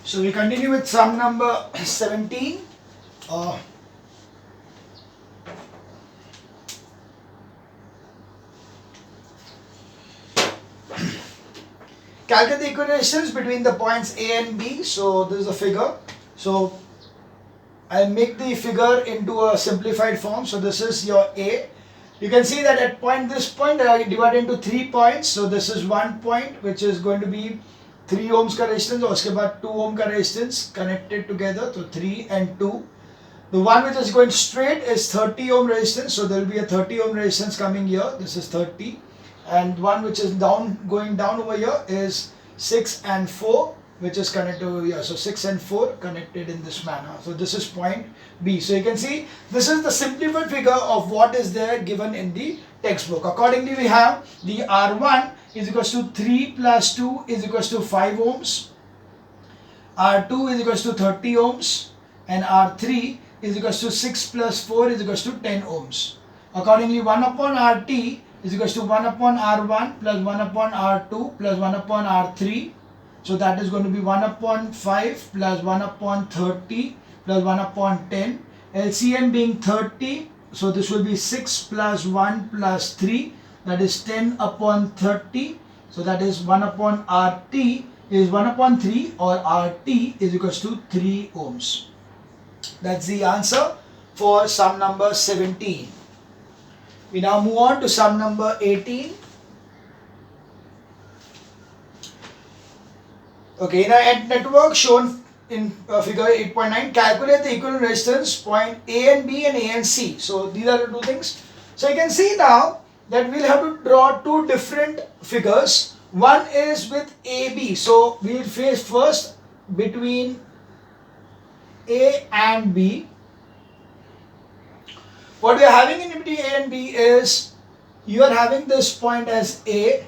So we continue with sum number 17. Calculate the equidistance between the points A and B. So this is a figure. So I'll make the figure into a simplified form. So this is your A. You can see that at this point I divided into 3 points. So this is 1 point which is going to be 3 ohms का resistance और उसके बाद 2 ohm का resistance connected together. So 3 and 2. The one which is going straight is 30 ohm resistance. So there will be a 30 ohm resistance coming here. This is 30. And one which is going down over here is 6 and 4 which is connected over here. So 6 and 4 connected in this manner. So this is point B. So you can see this is the simplified figure of what is there given in the textbook. Accordingly, we have the R1 is equals to 3 plus 2 is equals to 5 ohms. R2 is equals to 30 ohms. And R3 is equals to 6 plus 4 is equals to 10 ohms. Accordingly, 1 upon RT is equals to 1 upon R1 plus 1 upon R2 plus 1 upon R3. So that is going to be 1 upon 5 plus 1 upon 30 plus 1 upon 10. LCM being 30. So this will be 6 plus 1 plus 3. That is 10 upon 30. So that is 1 upon RT is 1 upon 3 or RT is equals to 3 ohms. That's the answer for sum number 17. We now move on to sum number 18. Okay, in a network shown in figure 8.9, calculate the equivalent resistance point A and B and A and C. So these are the two things. So you can see now that we'll have to draw two different figures. One is with AB. So we'll face first between A and B. What we are having in between A and B is you are having this point as A,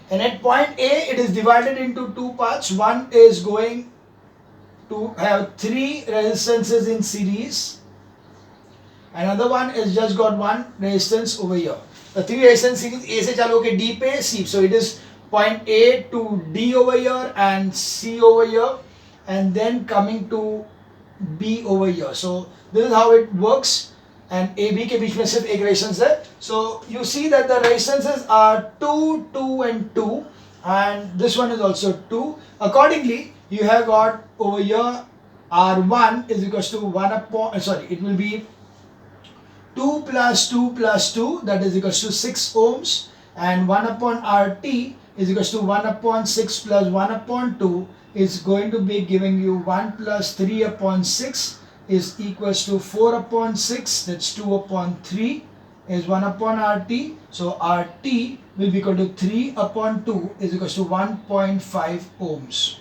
and at point A it is divided into two parts. One is going to have 3 resistances in series. Another one is just got one resistance over here. The 3 resistance series A se chalo ke D pe C. So it is point A to D over here and C over here, and then coming to B over here. So this is how it works, and AB के बीच में सिर्फ एक resistance है. So you see that the resistances are 2, 2 and 2, and this one is also 2. Accordingly, you have got over here R1 is equals to 1 upon, it will be 2 plus 2 plus 2, that is equals to 6 ohms, and 1 upon RT is equals to 1 upon 6 plus 1 upon 2 is going to be giving you 1 plus 3 upon 6 is equals to 4 upon 6, that's 2 upon 3 is 1 upon RT. So RT will be equal to 3 upon 2 is equals to 1.5 ohms.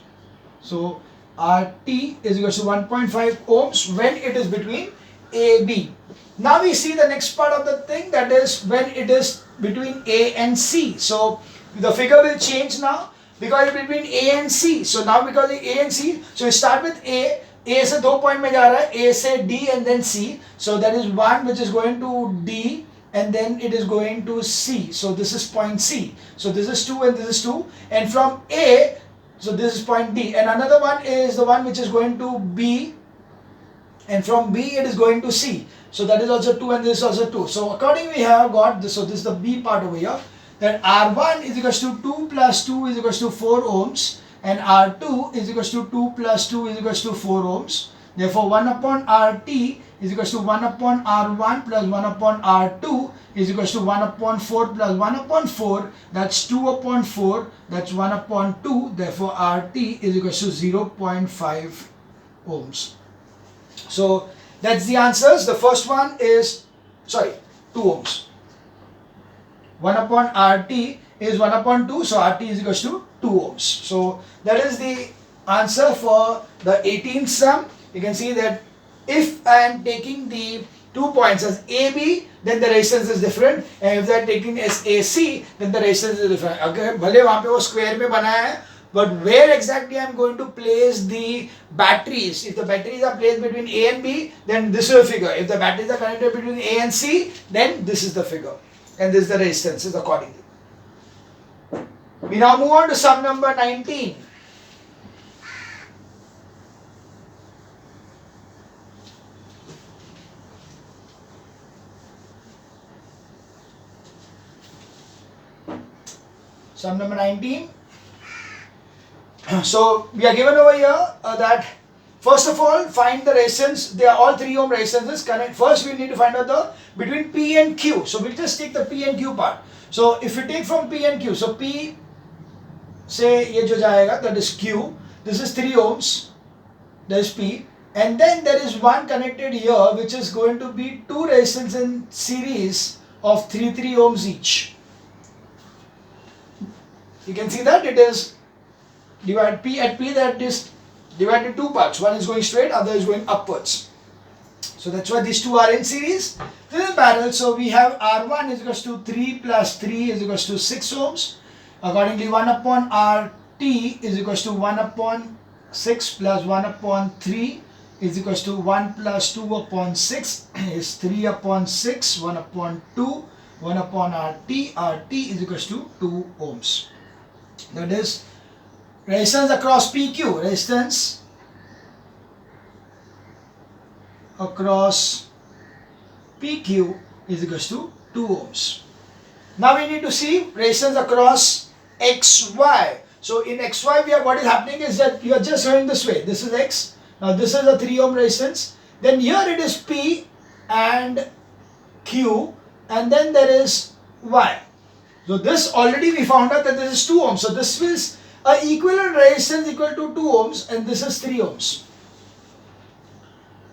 So RT is equals to 1.5 ohms when it is between AB. Now we see the next part of the thing, that is when it is between A and C. So the figure will change now because it's between A and C. So now because A and C, so we start with A से 2 point में जा रहा है, A से D and then C. So that is 1 which is going to D and then it is going to C. So this is point C. So this is 2 and this is 2. And from A, so this is point D. And another one is the one which is going to B, and from B it is going to C. So that is also 2 and this is also 2. So accordingly we have got this. So this is the B part over here. That R1 is equals to 2 plus 2 is equals to 4 ohms. And R2 is equals to 2 plus 2 is equals to 4 ohms. Therefore 1 upon RT is equals to 1 upon R1 plus 1 upon R2 is equals to 1 upon 4 plus 1 upon 4. That's 2 upon 4. That's 1 upon 2. Therefore RT is equals to 0.5 ohms. So that's the answers. The first one is, 2 ohms. 1 upon RT is 1 upon 2, so RT is equals to 2 ohms. So that is the answer for the 18th sum. You can see that if I am taking the 2 points as AB, then the resistance is different, and if I am taking as AC, then the resistance is different. अगर भले वहाँ पे वो square में बनाया है, but where exactly I am going to place the batteries? If the batteries are placed between A and B, then this is the figure. If the batteries are connected between A and C, then this is the figure, and this is the resistances accordingly. We now move on to sum number 19. Sum number 19. So we are given over here that first of all find the resistance. They are all 3 ohm resistances. Connect. First we need to find out the between P and Q. So we'll just take the P and Q part. So if you take from P and Q, so P say ये जो जाएगा, that is Q. This is 3 ohms. That is P. And then there is one connected here which is going to be 2 resistance in series of 3 ohms each. You can see that it is divide P at P, that is divided 2 parts. One is going straight, other is going upwards. So that's why these two are in series. This is parallel. So we have R1 is equals to 3 plus 3 is equals to 6 ohms. Accordingly 1 upon RT is equals to 1 upon 6 plus 1 upon 3 is equals to 1 plus 2 upon 6 is 3 upon 6, 1 upon 2, 1 upon RT. RT is equals to 2 ohms. That is resistance across PQ. Resistance across PQ is equals to 2 ohms. Now we need to see resistance across XY. So in XY, we are, what is happening is that you are just going this way. This is X. Now this is a 3 ohm resistance. Then here it is P and Q, and then there is Y. So this already we found out that this is 2 ohms. So this is a equivalent resistance equal to 2 ohms, and this is 3 ohms.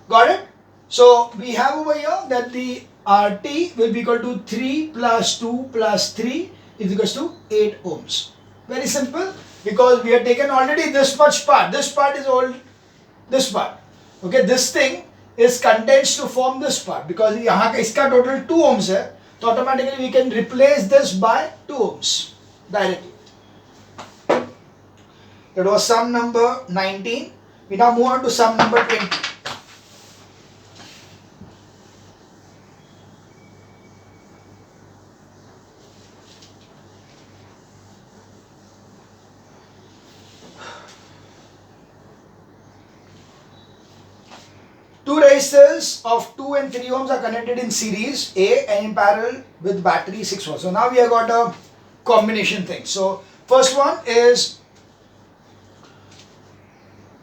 Got it? So we have over here that the RT will be equal to 3 plus 2 plus 3 is equals to 8 ohms. Very simple, because we have taken already this much part. This part is all this part. Okay, this thing is condensed to form this part, because यहाँ का इसका total 2 ohms है, so automatically we can replace this by 2 ohms directly. That was sum number 19. We now move on to sum number 20. Two resistors of 2 and 3 ohms are connected in series A and in parallel with battery 6 volts. So now we have got a combination thing. So first one is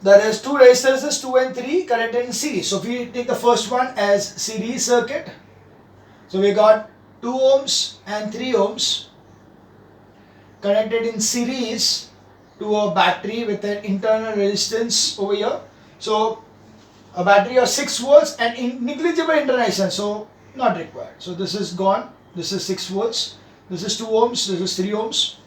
there is 2 resistors 2 and 3 connected in series. So if we take the first one as series circuit, so we got 2 ohms and 3 ohms connected in series to a battery with an internal resistance over here. So a battery of 6 volts and negligible internal resistance, so not required. So this is gone. This is 6 volts. This is 2 ohms. This is 3 ohms.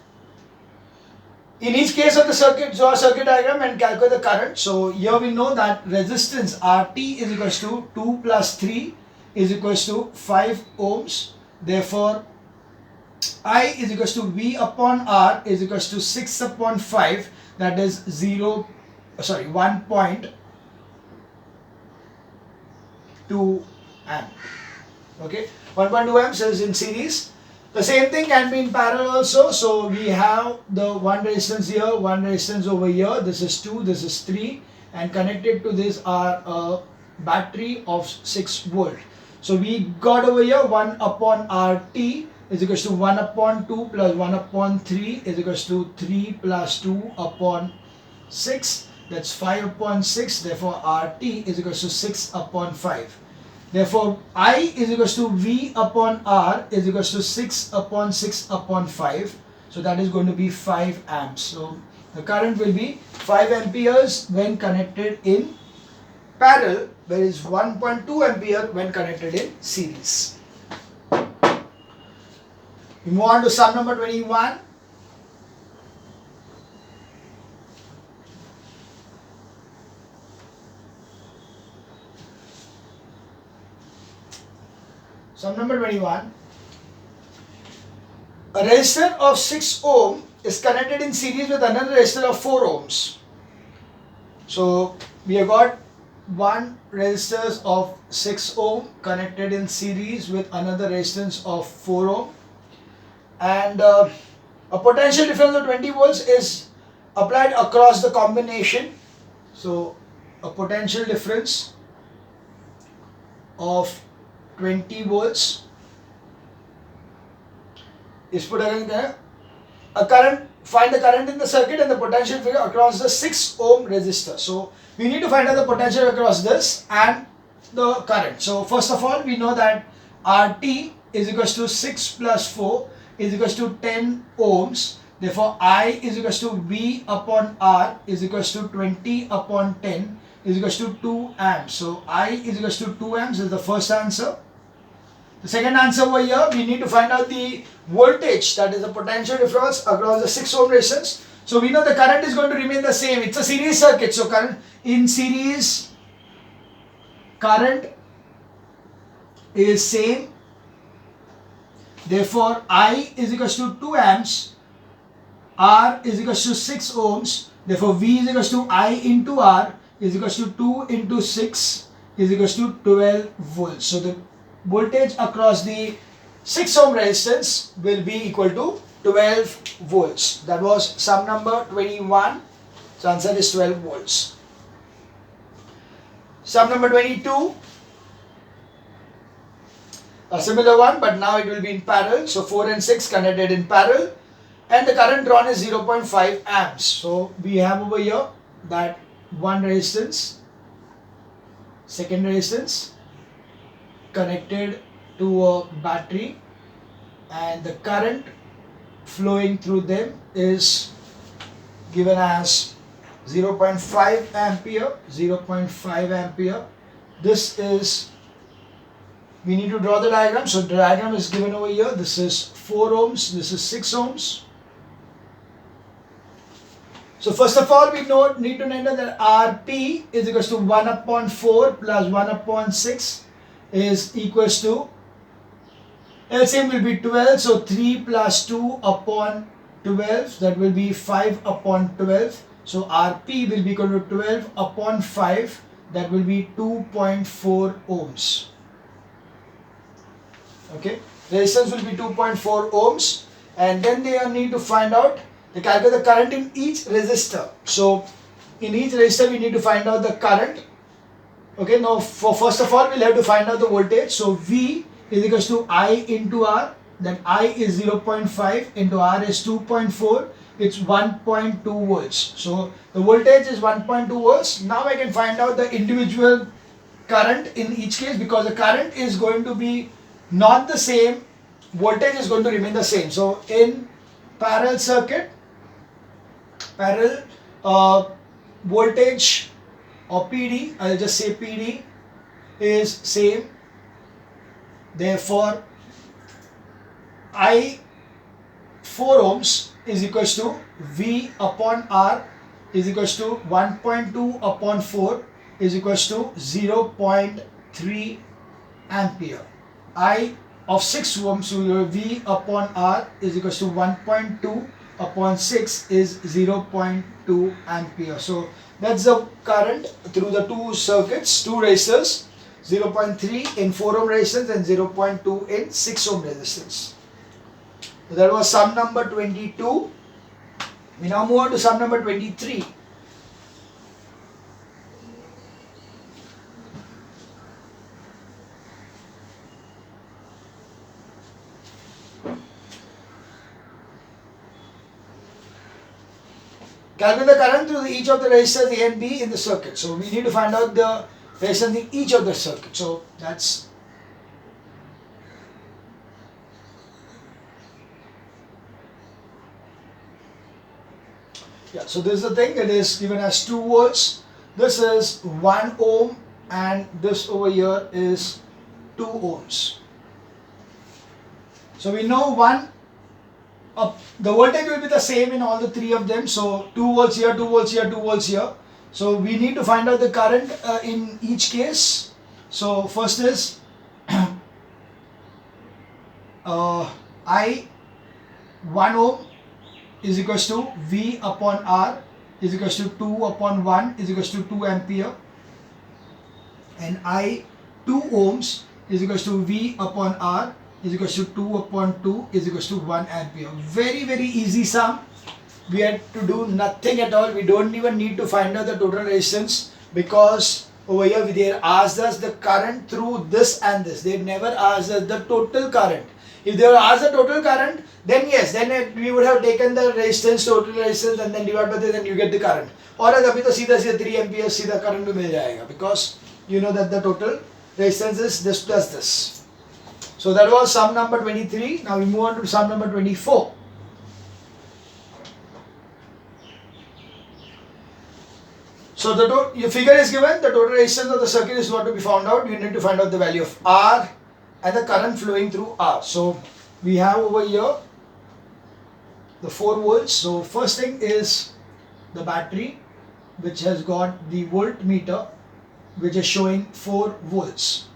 In each case of the circuit, draw a circuit diagram and calculate the current. So here we know that resistance RT is equals to 2 plus 3 is equals to 5 ohms. Therefore, I is equals to V upon R is equals to 6 upon 5, that is 1.2 amp. Okay, 1.2 amps is in series. The same thing can be in parallel also. So we have the one resistance here, one resistance over here. This is 2, this is 3, and connected to this are a battery of 6 volt. So we got over here 1 upon RT is equals to 1 upon 2 plus 1 upon 3 is equals to 3 plus 2 upon 6. That's 5 upon 6. Therefore RT is equals to 6 upon 5. Therefore I is equals to V upon R is equals to 6 upon 6 upon 5. So that is going to be 5 amps. So the current will be 5 amperes when connected in parallel, whereas 1.2 ampere when connected in series. We move on to sum number 21. Sum number 21. A resistor of 6 ohm is connected in series with another resistor of 4 ohms. So we have got one resistors of 6 ohm connected in series with another resistance of 4 ohm, and a potential difference of 20 volts is applied across the combination. So a potential difference of 20 volts is put find the current in the circuit and the potential figure across the 6 ohm resistor. So we need to find out the potential across this and the current. So first of all, we know that RT is equals to 6 plus 4 is equals to 10 ohms. Therefore, I is equals to V upon R is equals to 20 upon 10 is equals to 2 amps. So I is equals to 2 amps is the first answer. The second answer over here, we need to find out the voltage, that is the potential difference across the 6 ohm resistance. So we know the current is going to remain the same. It's a series circuit. So current in series, current is same. Therefore, I is equals to 2 amps. R is equals to 6 ohms. Therefore, V is equals to I into R is equals to 2 into 6 is equals to 12 volts. So the voltage across the 6 ohm resistance will be equal to 12 volts. That was sum number 21. So answer is 12 volts. Sum number 22. A similar one, but now it will be in parallel. So 4 and 6 connected in parallel. And the current drawn is 0.5 amps. So we have over here that one resistance, second resistance connected to a battery, and the current flowing through them is given as 0.5 ampere, 0.5 ampere. This is, we need to draw the diagram. So the diagram is given over here. This is 4 ohms, this is 6 ohms. So first of all, we need to know that Rp is equals to 1 upon 4 plus 1 upon 6 is equals to, LCM will be 12, so 3 plus 2 upon 12, that will be 5 upon 12. So Rp will be equal to 12 upon 5, that will be 2.4 ohms. Okay, resistance will be 2.4 ohms, and then they need to find out, they calculate the current in each resistor. So in each resistor we need to find out the current. Okay, now for first of all we'll have to find out the voltage. So V is equals to I into R, then I is 0.5 into R is 2.4, it's 1.2 volts. So the voltage is 1.2 volts. Now I can find out the individual current in each case, because the current is going to be not the same, voltage is going to remain the same. So in parallel circuit, parallel voltage or PD, I'll just say PD is same. Therefore, I 4 ohms is equals to V upon R is equals to 1.2 upon 4 is equals to 0.3 ampere. I of 6 ohms, so V upon R is equals to 1.2 upon 6 is 0.2 ampere. So that's the current through the two circuits, two resistors, 0.3 in 4 ohm resistance and 0.2 in 6 ohm resistance. So that was sum number 22. We now move on to sum number 23. Calculate the current through each of the resistors A and B in the circuit. So we need to find out the resistance in each of the circuit. So that's so this is the thing. It is given as 2 volts. This is 1 ohm and this over here is 2 ohms. So we know the voltage will be the same in all the three of them. So 2 volts here, 2 volts here, 2 volts here. So we need to find out the current in each case. So first is I 1 ohm is equals to V upon R is equals to 2 upon 1 is equals to 2 ampere, and I 2 ohms is equals to V upon R is equals to 2 upon 2 is equals to 1 ampere. Very easy sum. We had to do nothing at all. We don't even need to find out the total resistance, because over here they asked us the current through this and this. They never asked us the total current. If they were asked the total current, then yes, then we would have taken the resistance, total resistance, and then divide by this, then you get the current. और अभी तो सीधा 3 amperes सीधा current भी मिल जाएगा, because you know that the total resistance is this plus this. So that was sum number 23. Now we move on to sum number 24. So your figure is given, the total resistance of the circuit is what to be found out. You need to find out the value of R and the current flowing through R. So we have over here the 4 volts. So first thing is the battery, which has got the voltmeter, which is showing 4 volts.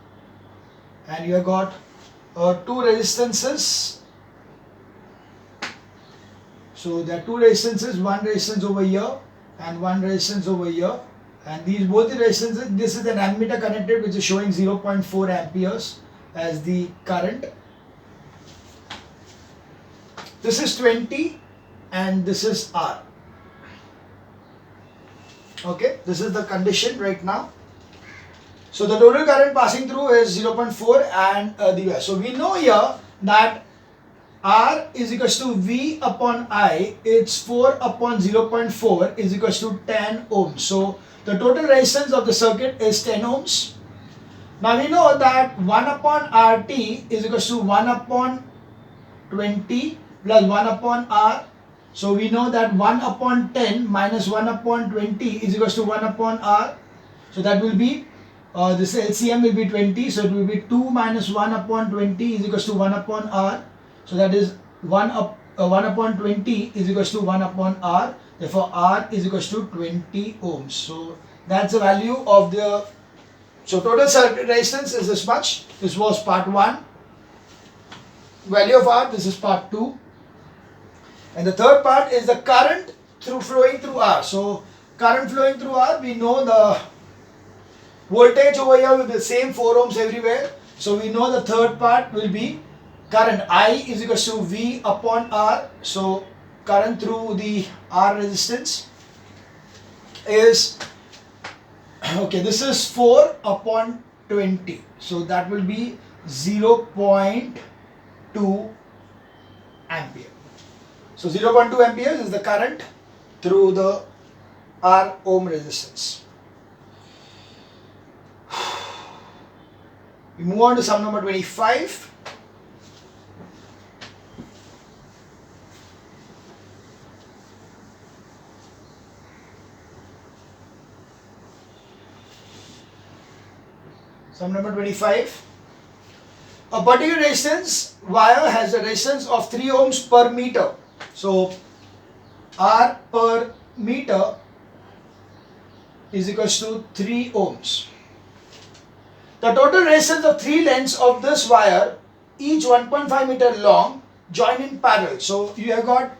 And you have got 2 resistances. So there are 2 resistances, one resistance over here and one resistance over here, and these both the resistances, this is an ammeter connected which is showing 0.4 amperes as the current. This is 20 and this is R. Okay, this is the condition right now. So the total current passing through is 0.4 and the US. So we know here that R is equals to V upon I, it's 4 upon 0.4 is equals to 10 ohms. So the total resistance of the circuit is 10 ohms. Now we know that 1 upon RT is equals to 1 upon 20 plus 1 upon R. So we know that 1 upon 10 minus 1 upon 20 is equals to 1 upon R. So that will be, this LCM will be 20, so it will be 2 minus 1 upon 20 is equals to 1 upon R. So that is 1 upon 20 is equals to 1 upon R. Therefore R is equals to 20 ohms. So that's the value of the, so total circuit resistance is this much. This was part 1. Value of R, this is part 2. And the third part is the current flowing through R. So current flowing through R, we know the voltage over here will be the same 4 ohms everywhere. So we know the third part will be current I is equals to V upon R. So current through the R resistance is, okay, this is 4 upon 20. So that will be 0.2 ampere. So 0.2 amperes is the current through the R ohm resistance. We move on to sum number 25. Sum number 25. A particular resistance wire has a resistance of 3 ohms per meter. So R per meter is equals to 3 ohms. The total resistance of 3 lengths of this wire, each 1.5 meter long, join in parallel. So you have got,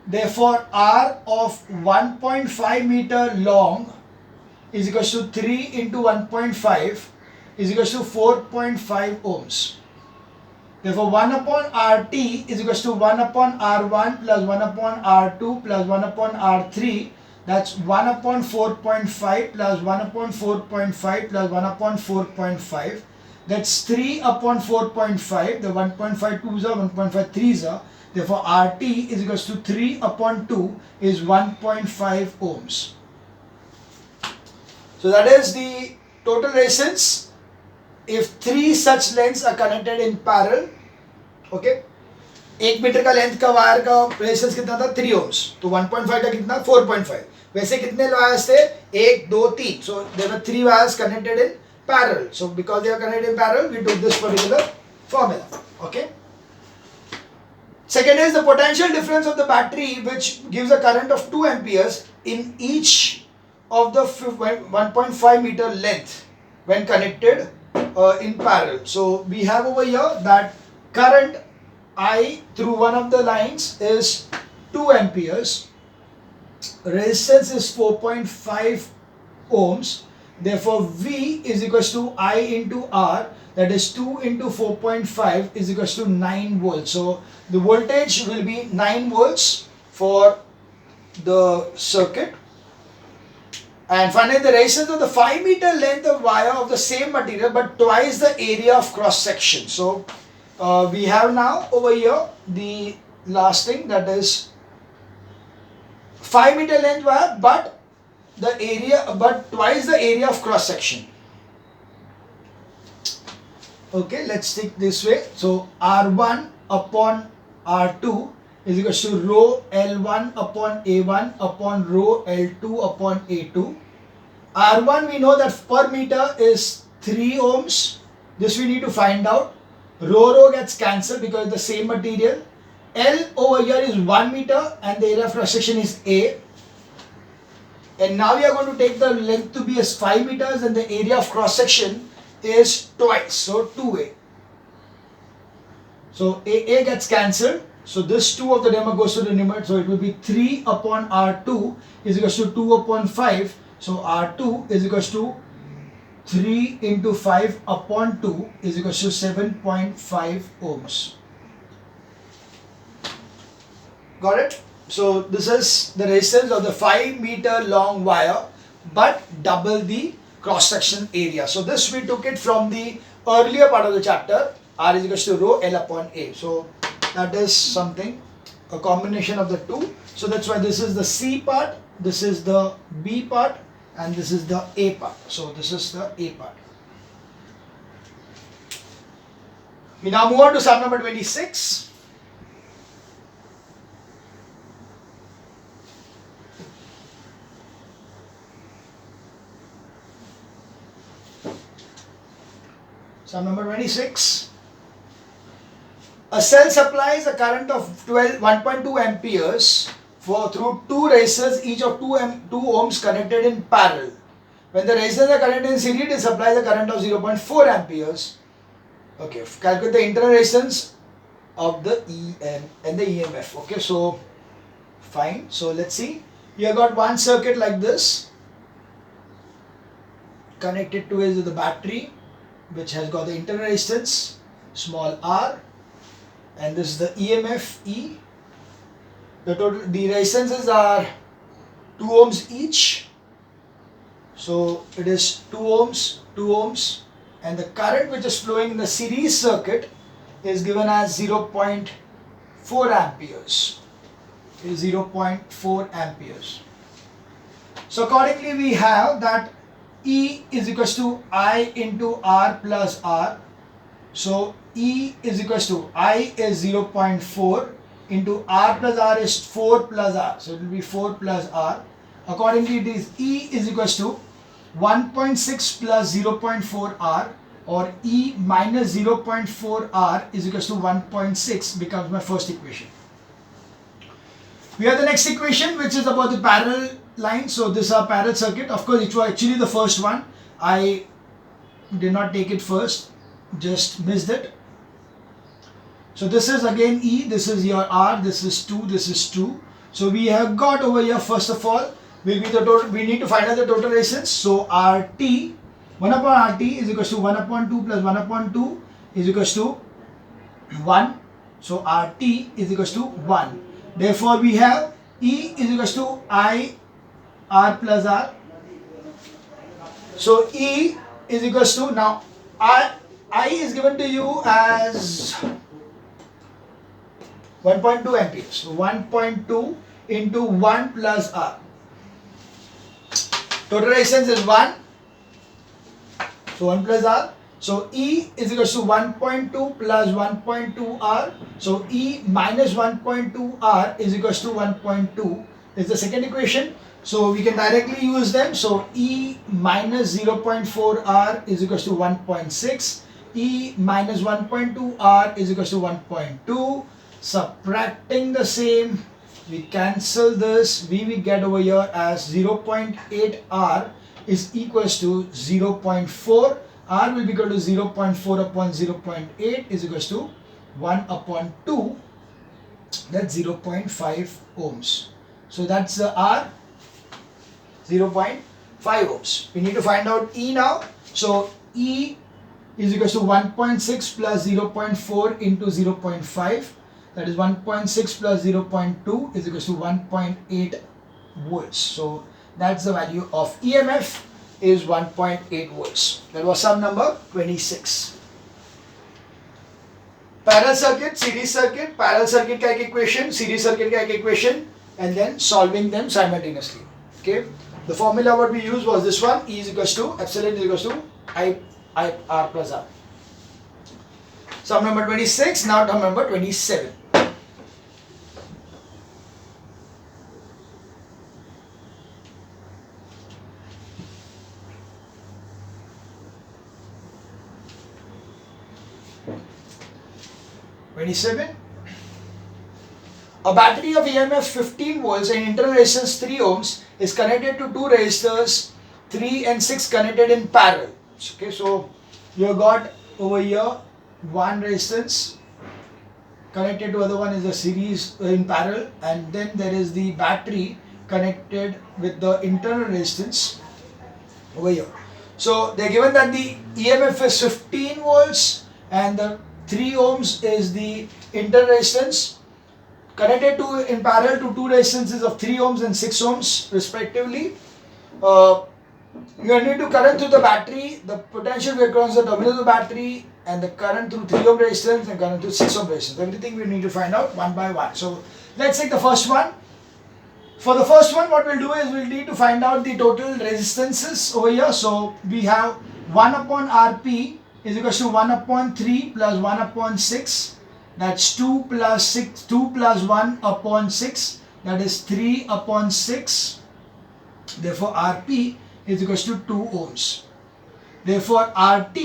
therefore R of 1.5 meter long is equals to 3 into 1.5 is equals to 4.5 ohms. Therefore 1 upon RT is equals to 1 upon R1 plus 1 upon R2 plus 1 upon R3. That's 1 upon 4.5 plus 1 upon 4.5 plus 1 upon 4.5. That's 3 upon 4.5. The 1.5 2s are, 1.5 3s are. Therefore RT is equals to 3 upon 2 is 1.5 ohms. So that is the total resistance if 3 such lengths are connected in parallel. Okay, 1 metre का length का wire का resistance कितना था 3 ohms, तो 1.5 का कितना 4.5. वैसे कितने वायर्स थे 1 2 3. So there were 3 wires connected in parallel. So because they are connected in parallel, we took this particular formula. Okay. Second is the potential difference of the battery, which gives a current of 2 amperes in each of the 1.5 meter length when connected in parallel. So we have over here that current I through one of the lines is 2 amperes, resistance is 4.5 ohms, therefore V is equals to I into R, that is 2 into 4.5 is equals to 9 volts. So the voltage will be 9 volts for the circuit. And finally the resistance of the 5 meter length of wire of the same material but twice the area of cross section. So We have now over here the last thing, that is 5 meter length wire, but twice the area of cross section. Okay, let's take this way. So R1 upon R2 is equal to rho L1 upon A1 upon rho L2 upon A2. R1 we know that per meter is 3 ohms. This we need to find out. Rho gets cancelled because it's the same material. L over here is 1 meter and the area of cross section is A. And now we are going to take the length to be as 5 meters and the area of cross section is twice, so 2A. So A gets cancelled. So this 2 of the numerator goes to the numerator. So it will be 3 upon R2 is equal to 2 upon 5. So R2 is equal to 3 into 5 upon 2 is equal to 7.5 ohms. Got it? So this is the resistance of the 5 meter long wire, but double the cross section area. So this we took it from the earlier part of the chapter, R is equal to rho L upon A. So that is something, a combination of the two. So that's why this is the C part, this is the B part, and this is the A part. So this is the A part. We now move on to sum number 26. Sum number 26. A cell supplies a current of 1.2 amperes through two resistors, each of 2 ohms connected in parallel. When the resistors are connected in series, it supplies a current of 0.4 amperes. Okay, calculate the internal resistance of the EM and the EMF. Okay, so fine. So let's see. You have got one circuit like this. Connected to is the battery, which has got the internal resistance small r, and this is the EMF E. The resistances are 2 ohms each, so it is 2 ohms, and the current which is flowing in the series circuit is given as 0.4 amperes. It is 0.4 amperes. So accordingly we have that E is equal to I into R plus R. So E is equal to I is 0.4 into R plus R is 4 plus R. So it will be 4 plus R. Accordingly it is E is equal to 1.6 plus 0.4 R, or E minus 0.4 R is equal to 1.6 becomes my first equation. We have the next equation, which is about the parallel line. So this is a parallel circuit. Of course, it was actually the first one. I did not take it first, just missed it. So this is again E, this is your R, this is 2, this is 2. So we have got over here, first of all, will be the total. We need to find out the total resistance. So RT, 1 upon RT is equal to 1 upon 2 plus 1 upon 2 is equal to 1. So RT is equal to 1. Therefore we have E is equal to I R plus R. So E is equal to, now I is given to you as 1.2 amperes. So 1.2 into 1 plus R. Total resistance is 1. So 1 plus R. So E is equal to 1.2 plus 1.2 R. So E minus 1.2 R is equal to 1.2 is the second equation. So we can directly use them. So E minus 0.4 R is equal to 1.6. E minus 1.2 R is equal to 1.2. Subtracting the same, we cancel this. We get over here as 0.8 R is equals to 0.4. R will be equal to 0.4 upon 0.8 is equals to 1 upon 2. That's 0.5 ohms. So that's the R, 0.5 ohms. We need to find out E now. So E is equal to 1.6 plus 0.4 into 0.5. That is 1.6 plus 0.2 is equal to 1.8 volts. So that's the value of EMF is 1.8 volts. That was sum number 26. parallel circuit, series circuit, parallel circuit का एक equation, series circuit का एक equation, and then solving them simultaneously. Okay. The formula what we used was this one: E is equals to epsilon is equals to I R plus R. Sum number 26. Now term number 27. A battery of EMF 15 volts and internal resistance 3 ohms is connected to two resistors 3 and 6 connected in parallel. Okay, so you got over here one resistance connected to other one is a series in parallel, and then there is the battery connected with the internal resistance over here. So they're given that the EMF is 15 volts and the 3 ohms is the internal resistance connected to in parallel to two resistances of 3 ohms and 6 ohms respectively. You need to current through the battery, the potential will across the terminal of the battery, and the current through 3 ohm resistance and current through 6 ohm resistance. Everything we need to find out one by one. So let's take the first one. For the first one, what we'll do is we'll need to find out the total resistances over here. So we have 1 upon Rp is equals to 1 upon 3 plus 1 upon 6. That's 2 plus 6, 2 plus 1 upon 6. That is 3 upon 6. Therefore, Rp is equals to 2 ohms. Therefore, Rt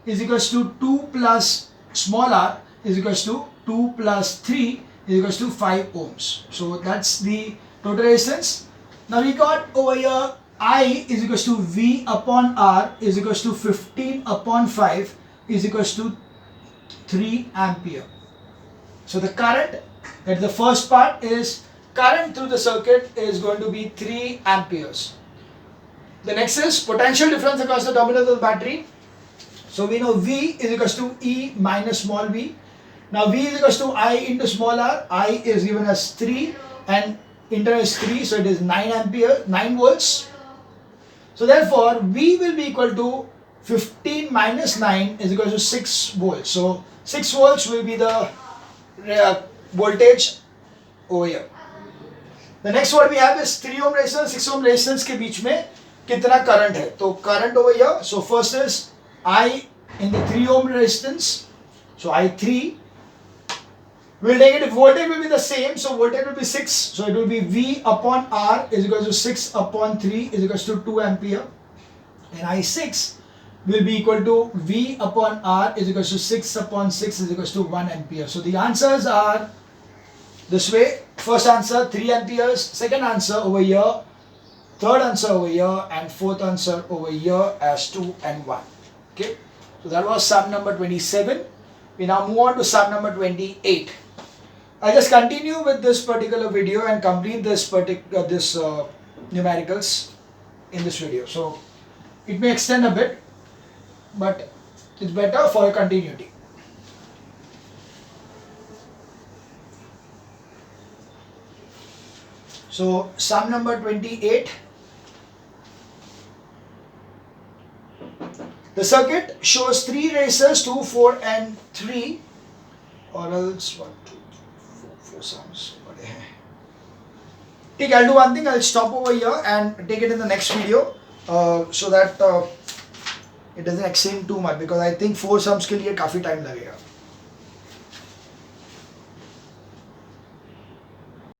is equals to 2 plus small r is equals to 2 plus 3 is equals to 5 ohms. So that's the total resistance. Now we got over here I is equals to V upon R is equals to 15 upon 5 is equals to 3 ampere. So the current, that the first part is current through the circuit is going to be 3 amperes. The next is potential difference across the terminals of the battery. So we know V is equals to E minus small v. Now V is equals to I into small r. I is given as 3 and internal is 3, so it is 9 volts. So therefore V will be equal to 15 minus 9 is equal to 6 volts. So 6 volts will be the voltage over here. The next what we have is 3 ohm resistance, 6 ohm resistance के बीच में कितना current है. तो current over here, so first is I in the 3 ohm resistance, so I3. We'll take it, voltage will be the same, so voltage will be 6, so it will be V upon R is equal to 6 upon 3 is equal to 2 ampere, and I6 will be equal to V upon R is equal to 6 upon 6 is equal to 1 ampere. So the answers are this way. First answer 3 amperes, second answer over here, third answer over here, and fourth answer over here as 2 and 1. Okay, so that was sum number 27. We now move on to sum number 28. I just continue with this particular video and complete this numericals in this video. So it may extend a bit, but it's better for continuity. So sum number 28. The circuit shows 3 resistors, 2, 4 and 3, or else 1, 2, 3, 4 sums. Okay, I'll do one thing, I'll stop over here and take it in the next video so that it doesn't extend too much, because I think 4 sums के लिए काफी time लगेगा.